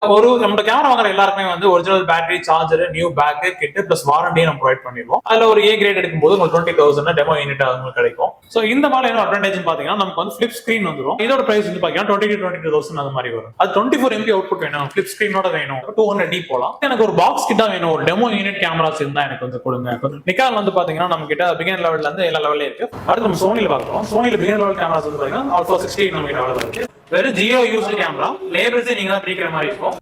ஒரு நம்ம கேமரா வாங்குற எல்லாருமே வந்து original battery, charger, new pack, kit plus warranty நம்ம ப்ரொவைட் பண்ணிடுவோம். அதுல ஒரு ஏ கிரேட் எடுக்கும்போது உங்களுக்கு 20,000 டெமோ யூனிட் உங்களுக்கு கிடைக்கும். சோ இந்த மாதிரி என்ன அட்வான்டேஜ் பாத்தீங்கன்னா நமக்கு வந்து ஃபிளிப் ஸ்கிரீன் வந்துரும். இதோட பிரைஸ் வந்து பாத்தீங்கன்னா 22,000 அந்த மாதிரி வரும். அது 24 MP அவுட்புட் வேணும், ஃபிளிப் ஸ்கிரீனோட வேணும், 200D போலாம். எனக்கு ஒரு பாக்ஸ் கிட்டா வேணும், ஒரு டெமோ யூனிட் கேமராஸ் இருந்தா எனக்கு வந்து கொடுங்க. நிக்கான் வந்து பாத்தீங்கன்னா நம்ம கிட்ட பிகினர் லெவல்ல இருந்து எல்லா லெவல்ல இருக்கு. அடுத்து நம்ம சோனில பாக்குறோம். சோனில பிகினர் லெவல் கேமராஸ் வந்து பாத்தீங்கன்னா ஆல்பா 68 நம்ம கிட்ட அவைலபிள் இருக்கு. வெறும் ஜியோ யூஸ் கேமரா, லேபிள்ஸே நீங்க தான் பிரிக்கிற மாதிரி இருக்கும்.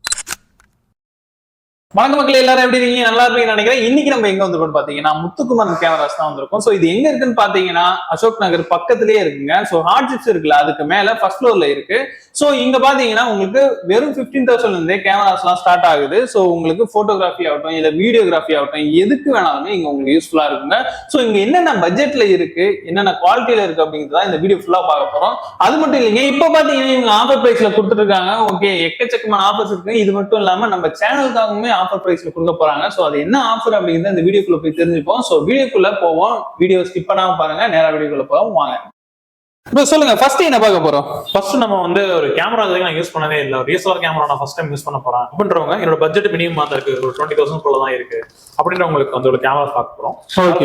வணக்க மக்கள், எல்லாரும் எப்படி இருக்கீங்க? நல்லா இருப்பீங்கன்னு நினைக்கிறேன். இன்னைக்கு நம்ம எங்க வந்திருக்கோம் பாத்தீங்கன்னா முத்துக்குமரன் கேமராஸ் தான் வந்திருக்கோம். சோ இது எங்க இருக்குன்னு பாத்தீங்கன்னா அசோக் நகர் பக்கத்திலேயே இருக்குங்க. சோ ஹார்ட் சிப்ஸ் இருக்குல்ல, அதுக்கு மேல ஃபர்ஸ்ட் ஃப்ளோர்ல இருக்கு. சோ இங்க பாத்தீங்கன்னா உங்களுக்கு வெறும் 15,000 இருந்தே கேமராஸ் எல்லாம் ஸ்டார்ட் ஆகுது. சோ உங்களுக்கு போட்டோகிராஃபி ஆகட்டும் இல்ல வீடியோகிராஃபி ஆகட்டும் எதுக்கு வேணாலுமே இங்க உங்களுக்கு யூஸ்ஃபுல்லா இருக்குங்க. சோ இங்க என்னென்ன பட்ஜெட்ல இருக்கு, என்னென்ன குவாலிட்டியில இருக்கு அப்படிங்கிறதா இந்த வீடியோ ஃபுல்லா பார்க்க போறோம். அது மட்டும் இல்லைங்க, இப்ப பாத்தீங்கன்னா இவங்க ஆஃபர் பிரைஸ்ல கொடுத்துட்டு இருக்காங்க. ஓகே, எக்கச்சக்கமான ஆஃபர்ஸ் இருக்கு. இது மட்டும் இல்லாம நம்ம சேனலுக்காகவுமே ஆஃபர் பிரைஸ்ல கொடுக்க போறாங்க. சோ அது என்ன ஆஃபர் அப்படிங்கறத இந்த வீடியோக்குள்ள போய் தெரிஞ்சுப்போம். சோ வீடியோக்குள்ள போவோம். வீடியோ ஸ்கிப் பண்ணாம பாருங்க. நேரா வீடியோக்குள்ள போவோம் வாங்க. இப்போ சொல்லுங்க, ஃபர்ஸ்ட் என்ன பார்க்க போறோம்? ஃபர்ஸ்ட் நம்ம வந்து ஒரு கேமரா நான் யூஸ் பண்ணதே இல்லை, ஒரு DSLR கேமரா நான் ஃபர்ஸ்ட் டைம் யூஸ் பண்ண போறேன் அப்படின்றவங்க, என்னோட பட்ஜெட் மினிமம் தான் இருக்கு, ஒரு 20,000 குள்ள தான் இருக்கு அப்படின்றவங்களுக்கு வந்து ஒரு கேமரா பார்க்க போறோம்.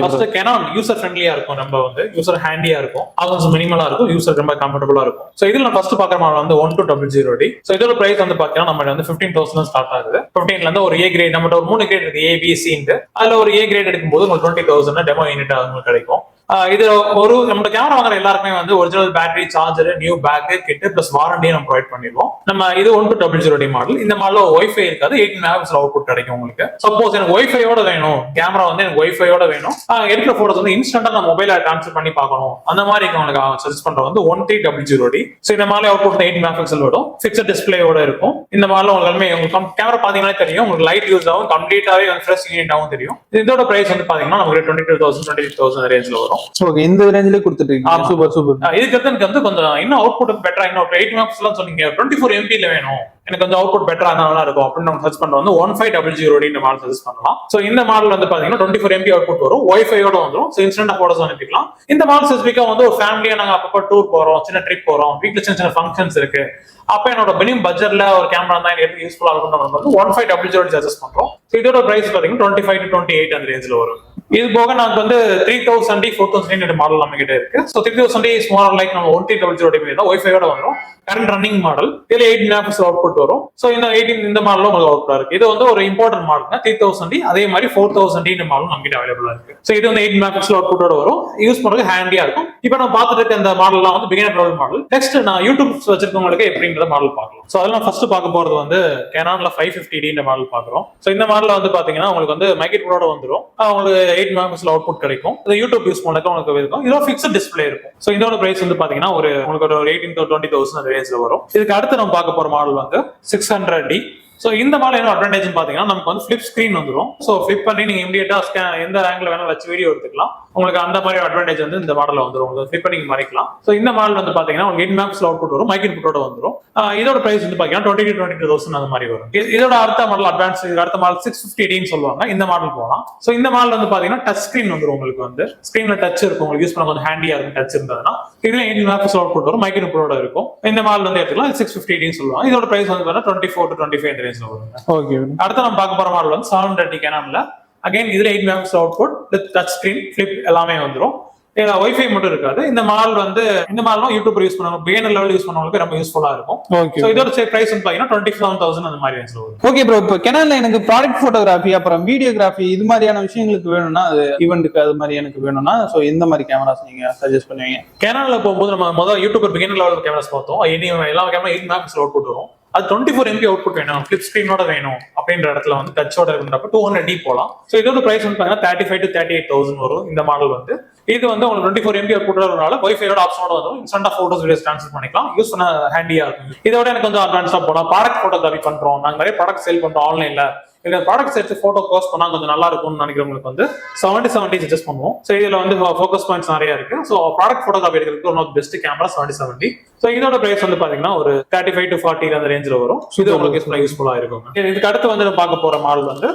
ஃபர்ஸ்ட் கேனான் யூசர் ஃப்ரெண்ட்லியா இருக்கும், நம்ம வந்து யூசர் ஹேண்டியா இருக்கும், அது மினிமலா இருக்கும், யூசர் ரொம்ப கம்ஃபர்டபுளா இருக்கும். ஸோ இதுல நான் ஃபர்ஸ்ட் பார்க்குற மாடல் வந்து 1200D. ஸோ இதோட பிரைஸ் வந்து பாத்தீங்கன்னா நம்ம வந்து 15,000 ஸ்டார்ட் ஆகுது. 15ல இருந்து ஒரு ஏ கிரேட், நம்ம ஒரு 3 கிரேட் இருக்கு, ABC. அதுல ஒரு ஏ கிரேட் எடுக்கும்போது உங்களுக்கு 20,000 டெமோ யூனிட் உங்களுக்கு கிடைக்கும். இது ஒரு நம்ம கேமரா வாங்குற எல்லாருமே வந்து original battery, charger, new pack, kit plus warranty நம்ம ப்ரொவைட் பண்ணிடுவோம். நம்ம இது 1200D மாடல். இந்த மாடல் ஒய்ஃபை இருக்காது, 18 மெகாபிக்சல் அவுட்புட் கிடைக்கும் உங்களுக்கு. சப்போஸ் எனக்கு ஒய்ஃபையோட வேணும், கேமரா வந்து எனக்கு ஒய்ஃபையோட வேணும், எடுக்கிற போட்டோஸ் வந்து இன்ஸ்டன்டா நான் மொபைல ட்ரான்ஸ்ஃபர் பண்ணி பார்க்கணும், அந்த மாதிரி உங்களுக்கு சஜஸ்ட் பண்ற வந்து 1300D. ஸோ இந்த மாதிரி அவுட்புட் 18 மெகாபிக்சல் வரும், ஃபிக்ஸட் டிஸ்பிளேயோட இருக்கும். இந்த மாதிரி உங்களுக்கு கேமரா பாத்தீங்கன்னா தெரியும், உங்களுக்கு லைட் யூஸ் ஆகும், கம்ப்ளீட்டாவே ஃப்ரெஷ் யூனிட்டாவும் தெரியும். இதோட பிரைஸ் வந்து பாத்தீங்கன்னா நமக்கு 22,000 23,000 ரேஞ்ச்ல வரும். ஓகே, இந்த ரேஞ்சிலே கொடுத்துட்டு இருக்கீங்க. Super super. இதுக்கு எனக்கு வந்து கொஞ்சம் இன்னும் அவுட்புட் பெட்டரா, இன்னும் 8 மெகாபிக்சல் சொன்னீங்க, 24 MP வேணும், எனக்கு கொஞ்சம் அவுட்புட் பெட்டரா நல்லா இருக்கும் அப்படின்னு நம்ம சர்ச் பண்ற வந்து 1500D இந்த மாடல் சஜஸ்ட் பண்ணலாம். சோ இந்த மாடல் வந்து பாத்தீங்கன்னா 24 MP அவுட்புட் வரும், ஒய்ஃபையோட வந்துடும். சோ இன்ஸ்டன்டா போட்டோஸ் அனுப்பிக்கலாம். இந்த மாடல் ஸ்பெசிஃபிக்கா வந்து ஒரு ஃபேமிலியா நாங்க அப்பப்போ டூர் போறோம், சின்ன ட்ரிப் போறோம், வீட்டுல சின்ன சின்ன ஃபங்க்ஷன்ஸ் இருக்கு, அப்ப என்னோட மினிமம் பட்ஜெட்ல ஒரு கேமரா தான் எனக்கு யூஸ்ஃபுல்லா இருக்கும் வந்து 1500D சஜஸ்ட் பண்றோம். இதோட பிரைஸ் பாத்தீங்கன்னா 25 to 28 அந்த ரேஞ்சில் வரும். இது போக நமக்கு வந்து 3000D 4000D மாடல் நம்ம கிட்ட இருக்கு. ஸோ 3000D ஸ்மால் லைக் நம்ம 1300D தான் ஒய்ஃபையோட வரும். கரண்ட் ரன்னிங் மாடல், இதுல 8 மெகாபிக்சல் அவுட்புட் வரும். ஸோ இந்த மாடலும் உங்களுக்கு அவுட்புட் இருக்கு. இது வந்து ஒரு இம்பார்ட்டன்ட் மாடல் 3000D. அதே மாதிரி 4000D இந்த மாடல் நம்ம கிட்ட அவைலபிளா இருக்கு. ஸோ இது வந்து 8 மெகாபிக்சல் அவுட்புட்டோட வரும், யூஸ் பண்றது ஹேண்டியா இருக்கும். இப்போ நம்ம பார்த்துட்டு இருக்க இந்த மாடல்லாம் வந்து பிகினர் லெவல் மாடல். நெக்ஸ்ட் நான் யூடியூப் வச்சிருக்கவங்களுக்கு எப்படிங்கிற மாடல் பார்க்கலாம். ஸோ அதெல்லாம் ஃபர்ஸ்ட் பார்க்க போறது வந்து கேனான்ல 550D இந்த மாடல் பார்க்குறோம். ஸோ இந்த மாடல் வந்து பாத்தீங்கன்னா உங்களுக்கு வந்து மைக்ரோட வந்துடும், உங்களுக்கு 8 மெகாபிக்சல் அவுட்புட் கிடைக்கும். யூடியூப் யூஸ் பண்ணக்கு உங்களுக்கு இருக்கும். இதோட ஃபிக்ஸட் டிஸ்பிளே இருக்கும். ஸோ இதோட பிரைஸ் வந்து பாத்தீங்கன்னா உங்களுக்கு ஒரு 18 to 20,000 ரேஞ்ச்ல வரும். இதுக்கு அடுத்து நம்ம பார்க்க போற மாடல் வந்து 600D. ஸோ இந்த மாடல் என்ன அட்வான்டேஜ் பாத்தீங்கன்னா நமக்கு வந்து ஃபிளிப் ஸ்கிரீன் வந்துடும். ஸோ ஃபிளிப் பண்ணி நீங்க இமீடியட்டா எந்த ஆங்கிள் வேணாலும் வச்சு வீடியோ எடுத்துக்கலாம். உங்களுக்கு அந்த மாதிரி அட்வான்டேஜ் வந்து இந்த மாடல் வந்துடும், உங்களுக்கு ஃபிளிப் பண்ணி மறைக்கலாம். ஸோ இந்த மாடல் வந்து பாத்தீங்கன்னா உங்களுக்கு 8 மெகாபிக்சல் அவுட்புட் வரும், மைக் இன்புட்டோட வந்துடும். இதோட பிரைஸ் வந்து பாத்தீங்கன்னா 20 to 22,000 அந்த மாதிரி வரும். இதோட அடுத்த மாடல் அட்வான்ஸ், அடுத்த மாடல் 650D சொல்லுவாங்க, இந்த மாடல் போகலாம். ஸோ இந்த மாடல் வந்து பாத்தீங்கன்னா டச் ஸ்கிரீன் வந்துடும், உங்களுக்கு வந்து ஸ்கிரீன்ல டச் இருக்கும், உங்களுக்கு யூஸ் பண்ண கொஞ்சம் ஹேண்டியா இருக்கும் டச் இருந்ததுன்னா. இதுல 8 மெகாபிக்சல் அவுட்புட் வரும், மைக் இன்புட்டோட இருக்கும். இந்த மாடல் வந்து எடுத்துக்கலாம், 650D சொல்லுவாங்க. இதோட பிரைஸ் வந்து 24 to 25 ரேஞ்ச்ல வரும். ஓகே, அடுத்து நம்ம பார்க்க போற மாடல் வந்து 700D கேனான்ல. அகைன் இதுல 8 megapixel output with touch screen, flip எல்லாமே வந்துடும். இதுல ஒய்ஃபை மட்டும் இருக்காது. இந்த மாடல் வந்து யூடியூப் யூஸ் பண்ணுவாங்க, பிகினர் லெவல் யூஸ் பண்ணவங்களுக்கு ரொம்ப யூஸ்ஃபுல்லா இருக்கும். சோ இதோட பிரைஸ் வந்து பாத்தீங்கன்னா 27,000 அந்த மாதிரி ரேஞ்ச்ல வரும். ஓகே ப்ரோ, இப்போ கேனான்ல எனக்கு ப்ராடக்ட் போட்டோகிராஃபி அப்புறம் வீடியோகிராஃபி இது மாதிரியான விஷயங்களுக்கு வேணும்னா, அது ஈவென்ட்க்கு அது மாதிரி எனக்கு வேணும்னா, சோ எந்த மாதிரி கேமராஸ் நீங்க சஜஸ்ட் பண்ணுவீங்க? கேனான்ல போகும்போது நம்ம முதல்ல யூடியூபர் பிகினர் லெவல் கேமராஸ் பார்த்தோம். எல்லா கேமரா 8 மெகாபிக்சல் அவுட்புட் வரும், அது 24 MP அவுட்புட் வேணும், ஃபிளிப் ஸ்கிரீனோட வேணும் அப்படின்ற இடத்துல வந்து டச்சோட இருக்கிறப்ப 200D போலாம். ஸோ இதோட பிரைஸ் வந்து பாத்தீங்கன்னா 35 to 38,000 வரும். இந்த மாடல் வந்து இது வந்து உங்களுக்கு 24 MP அவுட்புட்னால ஒய்ஃபையோட ஆப்ஷனோட வந்து இன்ஸ்டன்டா போட்டோஸ் வீடியோஸ் ட்ரான்ஸ்ஃபர் பண்ணிக்கலாம், யூஸ் பண்ண ஹேண்டியா இருக்கும். இதோட எனக்கு வந்து அட்வான்ஸா போனா ப்ராடக்ட் போட்டோகிராஃபி பண்றோம், நாங்க நிறைய ப்ராடக்ட் சேல் பண்றோம் ஆன்லைன்ல, இந்த ப்ராடக்ட்ஸ் எடுத்து போட்டோ போஸ்ட் பண்ணா கொஞ்சம் நல்லா இருக்கும்னு நினைக்கிறவங்களுக்கு வந்து 70-70 சஜஸ்ட் பண்ணுவோம். ஸோ இதுல வந்து ஃபோக்கஸ் பாயிண்ட்ஸ் நிறைய இருக்கு. ஸோ ப்ராடக்ட் போட்டோகிராஃபி எடுக்கிறதுக்கு one of best camera 70-70. So இதோட பிரைஸ் வந்து பாத்தீங்கன்னா ஒரு 35 to 40 அந்த ரேஞ்சில் வரும். இது உங்களுக்கு யூஸ்ஃபுல்லா இருக்கும். இதுக்கு அடுத்து வந்து பார்க்க போற மாடல் வந்து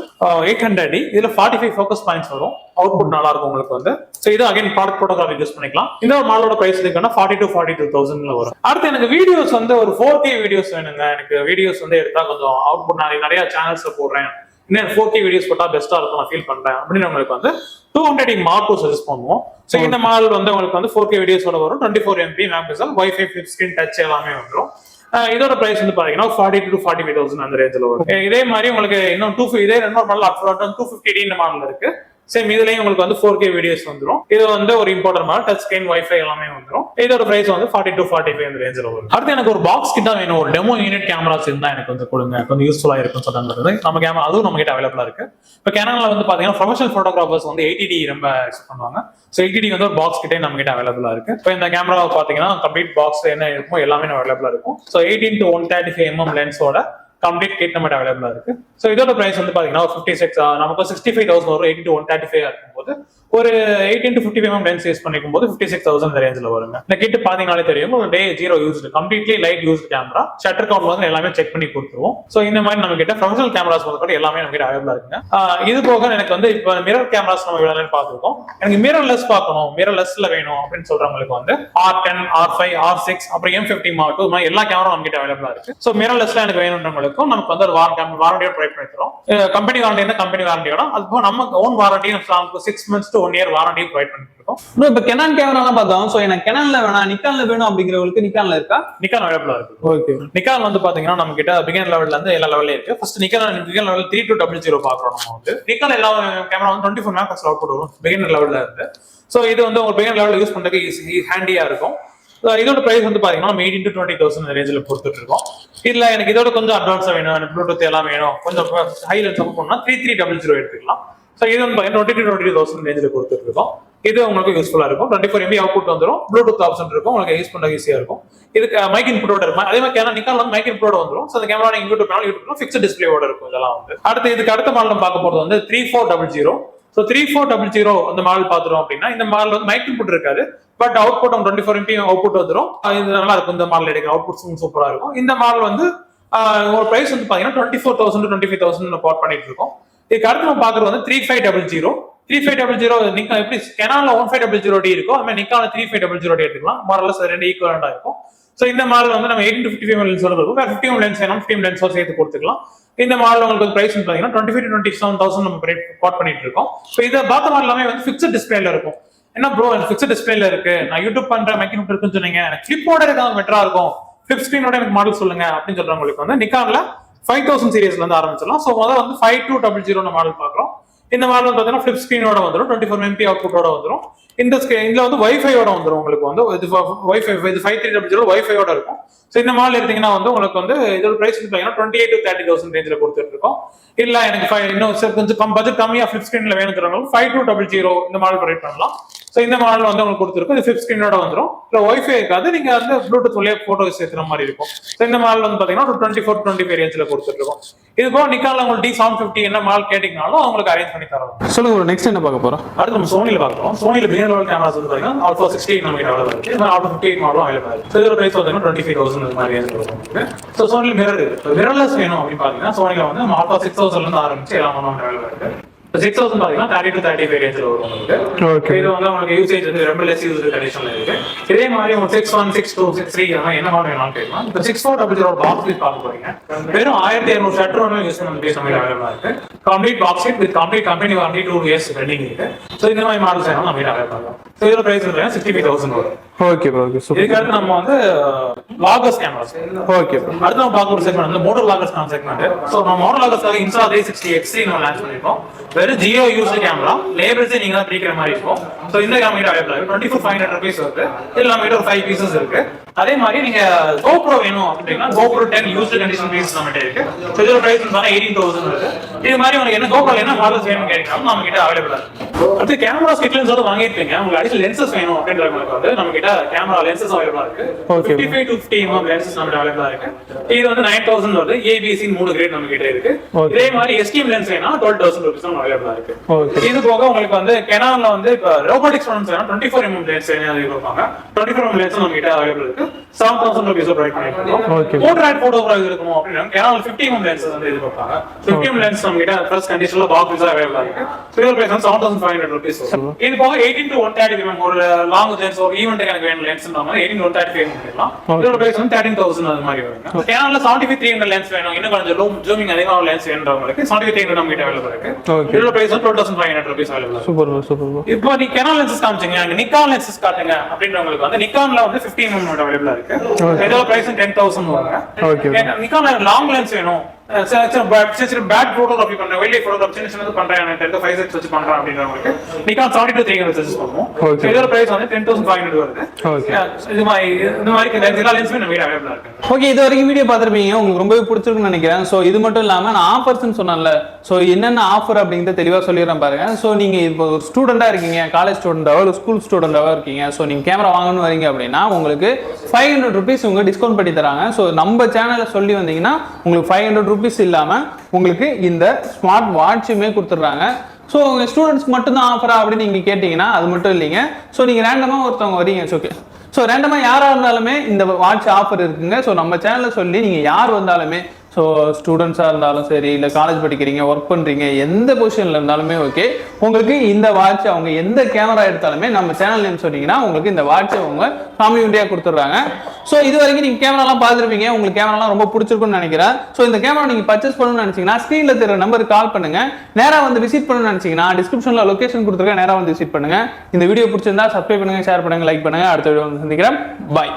800D. இதுல 45 ஃபோக்கஸ் பாயிண்ட்ஸ் வரும். அவுட்புட் நல்லா இருக்கும் உங்களுக்கு வந்து. ஸோ இது அகைன் ப்ராடக்ட் போட்டோகிராஃபி யூஸ் பண்ணிக்கலாம். இந்த ஒரு மாடலோட பிரைஸ் இருக்குன்னா 40 to 42,000 வரும். அடுத்து எனக்கு வீடியோஸ் வந்து ஒரு 4K வீடியோஸ் வேணுங்க. எனக்கு வீடியோஸ் வந்து எடுத்தா கொஞ்சம் அவுட்புட் நிறைய சேனல்ஸ்ல போடுறேன், இன்னும் 4K வீடியோஸ் போட்டா பெஸ்டா இருக்கும் நான் ஃபீல் பண்றேன் அப்படின்னு உங்களுக்கு வந்து 200D Mark II சஜஸ்ட் பண்ணுவோம். ஸோ இந்த மாடல் வந்து உங்களுக்கு வந்து 4K வீடியோஸோட வரும். 24MP maximum wifi flip screen touch எல்லாமே வந்துடும். இதோட பிரைஸ் வந்து பாத்தீங்கன்னா 40 to 45,000 அந்த ரேஞ்சில் வரும். இதே மாதிரி உங்களுக்கு இன்னும் இதே ரெண்டு மாடல் 250D இந்த மாடல் இருக்கு. சேம் இதுலயும் உங்களுக்கு வந்து 4K வீடியோஸ் வந்துடும். இது வந்து ஒரு important model, touch screen wifi எல்லாமே வந்துடும். இதோட பிரைஸ் வந்து 40 to 45 அந்த ரேஞ்சில் வரும். அடுத்து எனக்கு ஒரு பாக்ஸ் கிட்ட வேணும், ஒரு டெமோ யூனிட் கேமராஸ் இருந்தா எனக்கு வந்து கொடுங்க, கொஞ்சம் யூஸ்ஃபுல்லா இருக்கும் சொல்றாங்க. நம்ம கேமரா அதுவும் நம்ம கிட்ட அவைலபிளா இருக்கு. இப்போ கேனான்ல வந்து பாத்தீங்கன்னா ப்ரொஃபஷனல் போட்டோகிராஃபர்ஸ் வந்து 80D ரொம்ப எக்ஸ்பெக்ட் பண்ணுவாங்க. ஸோ 80D வந்து ஒரு பாக்ஸ் கிட்டே நம்ம கிட்ட அவைலபிளா இருக்கு. இப்போ இந்த கேமரா பாத்தீங்கன்னா கம்ப்ளீட் பாக்ஸ் என்ன இருக்குமோ எல்லாமே அவைலபிளா இருக்கும். ஸோ 18 to 135mm லென்ஸோட கம்ப்ளீட் கிட் நம்ம அவைலபிளா இருக்கு. ஸோ இதோட பிரைஸ் வந்து பாத்தீங்கன்னா 56 நமக்கு 65,000 வரும். 18 to 135 இருக்கும்போது ஒரு 18 to 55mm லென்ஸ் யூஸ் பண்ணிக்கும் போது 56,000 இந்த ரேஞ்சில் வருங்க. இந்த கிட் பாத்தீங்கன்னாலே தெரியும், டே 0 used, completely light used camera. Shutter count வந்து எல்லாமே செக் பண்ணி கொடுத்துருவோம். ஸோ இந்த மாதிரி நம்ம கிட்ட ப்ரொஃபஷனல் கேமராஸ் வந்து எல்லாமே நம்ம கிட்ட அவைலபிளா இருக்குங்க. இது போக எனக்கு வந்து இப்போ மிரர் கேமராஸ் நம்ம விளையாட பார்த்துருக்கோம். எனக்கு மிரர்லெஸ் பார்க்கணும், மிரர்லெஸ்ல வேணும் அப்படின்னு சொல்றவங்களுக்கு வந்து R10, R5, R6 அப்புறம் M50 Mark II எல்லா கேமரா நம்ம கிட்ட அவைலபிளா இருக்கு. ஸோ மிரர்லெஸ்ல எனக்கு வேணுன்றவங்களுக்கும் நமக்கு வந்து ஒரு வாரண்டியோட ப்ரொவைட் பண்ணி தரோம். கம்பெனி வாரண்டி கம்பெனி வாரண்டியோட, அதுபோக நம்ம own warranty 6 months to 1 year warranty provide பண்ணிட்டு இருக்கோம். இப்போ கெனான் கேமராலாம் பார்த்தோம். ஸோ எனக்கு கெனான்ல வேணாம், நிக்கான்ல வேணும் அப்படிங்கிறவங்களுக்கு நிக்கான்ல இருக்கா? நிக்கான் அவைலபிளா இருக்கு. ஓகே. நிக்கான் வந்து பாத்தீங்கன்னா நம்ம கிட்ட பிகினர் லெவல்ல இருந்து எல்லா லெவல்ல இருக்கு. ஃபர்ஸ்ட் நிக்கான் லெவல் 3200 பாக்குறோம். நம்ம வந்து நிக்கான் எல்லா கேமரா வந்து 24 MP அவுட்புட் வரும் பிகினர் லெவல்ல இருந்து. ஸோ இது வந்து ஒரு பிகினர் லெவல் யூஸ் பண்றதுக்கு ஹேண்டியா இருக்கும். இதோட பிரைஸ் வந்து பாத்தீங்கன்னா 18 to 20,000 ரேஞ்சில் கொடுத்துட்டு இருக்கோம். இதுல எனக்கு இதோட கொஞ்சம் அட்வான்ஸா வேணும், எனக்கு ப்ளூடூத் எல்லாம் வேணும், கொஞ்சம் ஹை லென்ஸ் பண்ணா 3300 எடுத்துக்கலாம். ஸோ இது வந்து 20 to 22,000 ரேஞ்சில் கொடுத்துட்டு இருக்கோம். இது உங்களுக்கு யூஸ்ஃபுல்லா இருக்கும். 24MP அவுட்புட் வந்துடும், ப்ளூடூத் ஆப்ஷன் இருக்கும், உங்களுக்கு யூஸ் பண்ண ஈஸியா இருக்கும். இதுக்கு மைக் இன்புட்டோட இருக்கும். அதே மாதிரி நிக்கான் வந்து மைக் இன்புட்டோட வந்துடும். ஸோ அந்த கேமரா நீங்க யூடியூப் ஃபிக்ஸ்ட் டிஸ்பிளேயோட இருக்கும். இதெல்லாம் வந்து இதுக்கு அடுத்த மாடல் பார்க்க போறது வந்து 3400. ஸோ 3400 அந்த மாடல் பாத்துறோம் அப்படின்னா இந்த மாடல் வந்து மைக் இன்புட் இருக்காது, பட் அவுட்புட் 24MP அவுட்புட் வந்துடும். இது நல்லா இருக்கும். இந்த மாடல் எடுக்கிற அவுட்புட் சூப்பரா இருக்கும். இந்த மாடல் வந்து ஒரு பிரைஸ் வந்து பாத்தீங்கன்னா 24,000 to 25,000 போட் பண்ணிட்டு இருக்கோம். இதுக்கு அடுத்து நம்ம பாக்குறது வந்து 3500. 3500 நிக்கா எப்படி கெனான்ல 1500D இருக்கும், அது மாதிரி நிக்கான்ல 3500D எடுத்துக்கலாம். மாடல்ஸ் ரெண்டு ஈக்குவலண்டா இருக்கும். ஸோ இந்த மாடல் வந்து நம்ம 18 to 55 லென்ஸோட இருக்கும். 50 லென்ஸ் வேணும், 50 லென்ஸோட சேர்த்து கொடுத்துக்கலாம். இந்த மாடல் உங்களுக்கு பிரைஸ் பாத்தீங்கன்னா 25 to 27,000 நம்ம கோட் பண்ணிட்டு இருக்கோம். ஸோ இதை பார்த்த மாடல் எல்லாமே வந்து ஃபிக்ஸ்ட் டிஸ்பிளேல இருக்கும். என்ன ப்ரோ ஃபிக்ஸ்ட் டிஸ்பிளேல இருக்கு, நான் யூடியூப் பண்ற மைக்கின் இருக்குன்னு சொன்னீங்க, எனக்கு கிளிப்போட இருக்காங்க பெட்டரா இருக்கும், ஃபிளிப் ஸ்கிரீனோட எனக்கு மாடல் சொல்லுங்க அப்படின்னு சொல்றவங்களுக்கு வந்து நிக்கான்ல 5000 சீரிஸ்ல இருந்து ஆரம்பிச்சிடலாம். ஸோ முதல்ல வந்து 5200 மாடல் பாக்குறோம். இந்த மாடல் பாத்தீங்கன்னா ஃபிளிப் ஸ்கிரீனோட வந்துடும், 24MP அவுட்புட்டோட வந்துடும். இதுல வந்து வைஃபையோட வந்துடும். உங்களுக்கு வந்து வைஃபை இது 5300 வைஃபையோட இருக்கும். ஸோ இந்த மாடல் எடுத்தீங்கன்னா வந்து உங்களுக்கு வந்து இதோட பிரைஸ் பாத்தீங்கன்னா 28 to 30,000 ரேஞ்சில் கொடுத்துட்டு இருக்கோம். இல்ல எனக்கு இன்னும் கொஞ்சம் பட்ஜெட் கம்மியா ஃபிளிப் ஸ்கிரீன்ல வேணுங்கிறவங்க 5200 இந்த மாடல் ப்ரொவைட் பண்ணலாம். ஸோ இந்த மாடல் வந்து உங்களுக்கு கொடுத்துருக்கும். இது ஃபிளிப் ஸ்கிரீனோட வந்துடும். இல்லை வைஃபை இருக்காது, நீங்க வந்து ப்ளூடூத் வழியா போட்டோ சேர்த்துற மாதிரி இருக்கும். ஸோ இந்த மாடல் வந்து பாத்தீங்கன்னா 24 to 25 ரேஞ்சில் கொடுத்துட்டு இருக்கோம். இது போக நிக்கான்ல உங்களுக்கு D750 என்ன மாடல் கேட்டீங்கனாலும் அவங்களுக்கு அரேஞ்ச் பண்ணி தரோம். சொல்லுங்க, நெக்ஸ்ட் என்ன பார்க்க போறோம்? அடுத்து நம்ம சோனில பார்க்கிறோம். சோனில பிகினர் லெவல் கேமராஸ் வந்து பாத்தீங்கன்னா Alpha 68 நம்ம கிட்ட அவைலபிள் இருக்கு. Alpha 58 மாடலும் அவைலபிள் இருக்கு. ஸோ இதோட பிரைஸ் பாத்தீங்கன்னா 25,000 இந்த மாதிரி ரேஞ்சில் இருக்கும். ஸோ சோனில மிரர்லெஸ் வேணும் அப்படின்னு பாத்தீங்கன்னா சோனில வந்து நம்ம Alpha 6000 இருந்து ஆரம்பிச்சு எல்லாம் அவைலபிள் இருக்கு. 6000 பாத்தீங்கன்னா 30 to 35 ரேஞ்சில் வரும் உங்களுக்கு. இது வந்து உங்களுக்கு யூசேஜ் வந்து ரொம்ப லெஸ் யூஸ்டு கண்டிஷன்ல இருக்கு. இதே மாதிரி ஒரு 61, 62, 63 என்ன மாடல் வேணாலும் கேட்கலாம். இப்போ 6400 பாக்ஸ் பீஸ் பார்க்க போறீங்க. வெறும் 1200 ஷட்டர் ஒன்று யூஸ் பண்ண பேச மாதிரி அவைலபிளா இருக்கு. Complete box set with complete company warranty 2 years running இருக்கு. ஸோ இந்த மாதிரி மாடல்ஸ் வேணும் நம்ம அவைலபிளா. ஸோ இதோட பிரைஸ் 65,000 வரும். Okay bro, okay. இதுக்கு அடுத்து நம்ம வந்து லாகர்ஸ் கேமராஸ். Okay bro. அடுத்து நம்ம பார்க்க ஒரு செக்மெண்ட் வந்து மோட்டோ லாகர்ஸ் செக்மெண்ட். ஸோ நம்ம மோட்டோ லாகர்ஸ்க்காக இன்ஸ்டா 360 XC நம்ம லான்ச் பண்ணிருக்கோம். வெறும் ஜியோ யூஸ்டு கேமரா, லேபிள்ஸ் நீங்க தான் பிரிக்கிற மாதிரி இருக்கும். ஸோ இந்த கேமரா அவைலபிளா இருக்கு. 24,500 rupees வருது. இதுல நம்ம கிட்ட ஒரு 5 pieces இருக்கு. அதே மாதிரி நீங்க GoPro வேணும் அப்படின்னா GoPro 10 யூஸ்டு கண்டிஷன் பீஸ் நம்மகிட்ட இருக்கு. So இதோட பிரைஸ் வந்து 18,000 வருது. இது மாதிரி உங்களுக்கு என்ன GoPro என்ன மாடல்ஸ் வேணும்னு கேட்டீங்கன்னா நம்ம கிட்ட அவைலபிளா இருக்கு. அடுத்து கேமரா கிட்லன்னு சொல்லிட்டு வாங்கிருப்பீங்க. உங்களுக்கு அடிஷனல் லென்சஸ் வேணும் அப்படின்றவங்களுக்கு வந்து நம்ம கிட்ட கேமரா லென்சஸ் அவைலபிளா இருக்கு. 55 to 50 mm லென்சஸ் நம்ம கிட்ட அவைலபிளா இருக்கு. இது வந்து 9,000 வருது. ABC 3 கிரேட் நம்ம கிட்ட இருக்கு. இதே மாதிரி STM லென்ஸ் வேணா 12,000 rupees நம்ம அவைலபிளா இருக்கு. இது போக உங்களுக்கு வந்து Canonல வந்து இப்ப ரோபோட்டிக்ஸ் லென்ஸ் வேணா 24 mm லென்ஸ் வேணும் அது கொடுப்பாங்க. 24 mm லென்ஸ் நம்ம கிட்ட அவைலபிள் இருக்கு. 7,000 rupees ப்ரைஸ் பண்ணிருக்கோம். போர்ட்ரைட் போட்டோகிராஃபி இருக்கணும் அப்படினா Canon 50 mm லென்ஸ் வந்து இது கொடுப்பாங்க. 50 mm லென்ஸ் நம்ம கிட்ட ஃபர்ஸ்ட் கண்டிஷன்ல பாக்ஸ் அவைலபிளா இருக்கு. இதோட பிரைஸ் 7,500 rupees. இது போக 18 to 130 mm ஒரு லாங் லென்ஸ் ஒரு ஈவென்ட் எனக்கு வேணும் லென்ஸ்ன்றாங்க 18 to 135 mm எடுக்கலாம். இதோட பிரைஸ் வந்து 13,000 அது மாதிரி வருங்க. Canonல 75-300 லென்ஸ் வேணும் இன்னும் கொஞ்சம் ஜூமிங் அதிகமான லென்ஸ் வேணும்ன்றவங்களுக்கு 75-300 நம்ம கிட்ட அவைலபிள் இருக்கு. இதோட price 12,500 rupees available. Super super. இப்போ நீ Canon லென்சஸ் காமிச்சீங்க அங்க Nikon லென்சஸ் காட்டுங்க அப்படின்றவங்களுக்கு வந்து Nikonல வந்து 15 mm அவைலபிளா இருக்கு. இதோட பிரைஸ் 10,000 வருங்க. Nikonல லாங் லென்ஸ் வேணும் பேட் போட்டோகிராஃபி பண்றேன் வைல்ட் லைஃப் போட்டோகிராஃபி சின்ன பண்றேன் 5x வச்சு பண்றேன் அப்படின்றவங்களுக்கு Nikon 70-300 சஜஸ்ட் பண்ணுவோம். இதோட பிரைஸ் வந்து 10,500 வருது. இது மாதிரி எல்லா லென்ஸுமே நம்ம அவைலபிளா இருக்கு. ஓகே, இது வரைக்கும் வீடியோ பார்த்துருப்பீங்க, உங்களுக்கு ரொம்பவே பிடிச்சிருக்குன்னு நினைக்கிறேன். ஸோ இது மட்டும் இல்லாமல் நான் ஆஃபர்ஸ்ன்னு சொன்னேன்ல, ஸோ என்னென்ன ஆஃபர் அப்படிங்கிறத தெளிவாக சொல்லிடுறேன் பாருங்க. ஸோ நீங்கள் இப்போ ஒரு ஸ்டூடெண்டாக இருக்கீங்க, காலேஜ் ஸ்டூடெண்டாவோ இல்லை ஸ்கூல் ஸ்டூடெண்டாவோ இருக்கீங்க, ஸோ நீங்கள் கேமரா வாங்கணும்னு வரீங்க அப்படின்னா உங்களுக்கு 500 rupees உங்க டிஸ்கவுண்ட் பண்ணி தராங்க. ஸோ நம்ம சேனலில் சொல்லி வந்தீங்கன்னா உங்களுக்கு 500 rupees இல்லாமல் உங்களுக்கு இந்த ஸ்மார்ட் வாட்சுமே கொடுத்துட்றாங்க. ஸோ உங்கள் ஸ்டூடெண்ட்ஸ்க்கு மட்டும்தான் ஆஃபரா அப்படின்னு நீங்கள் கேட்டிங்கன்னா அது மட்டும் இல்லைங்க. ஸோ நீங்கள் ரேண்டமாக ஒருத்தவங்க வரீங்க, ஓகே, ஸோ ரேண்டமாக யாராக இருந்தாலுமே இந்த வாட்ச் ஆஃபர் இருக்குங்க. ஸோ நம்ம சேனலில் சொல்லி நீங்கள் யார் வந்தாலுமே, ஸோ ஸ்டூடெண்ட்ஸாக இருந்தாலும் சரி, இல்லை காலேஜ் படிக்கிறீங்க, ஒர்க் பண்ணுறீங்க, எந்த பொசிஷனில் இருந்தாலுமே ஓகே, உங்களுக்கு இந்த வாட்ச் அவங்க எந்த கேமரா எடுத்தாலுமே நம்ம சேனல் நேம் சொன்னீங்கன்னா உங்களுக்கு இந்த வாட்சை அவங்க காம்ப்ளிமெண்ட்டாக கொடுத்துட்றாங்க. ஸோ இது வரைக்கும் நீங்கள் கேமராலாம் பார்த்துருப்பீங்க, உங்களுக்கு கேமராலாம் ரொம்ப பிடிச்சிருக்குன்னு நினைக்கிறேன். ஸோ இந்த கேமரா நீங்கள் பர்ச்சேஸ் பண்ணணும்னு நினச்சிங்கன்னா ஸ்க்ரீனில் தெரிய நம்பருக்கு கால் பண்ணுங்க. நேராக வந்து விசிட் பண்ணணும்னு நினச்சிங்கன்னா டிஸ்கிரிப்ஷனில் லொகேஷன் கொடுத்துருக்கேன், நேராக வந்து விசிட் பண்ணுங்க. இந்த வீடியோ பிடிச்சிருந்தா சப்ஸ்கிரைப் பண்ணுங்க, ஷேர் பண்ணுங்க, லைக் பண்ணுங்க. அடுத்த வீடியோ வந்து சந்திக்கிறேன். பாய்.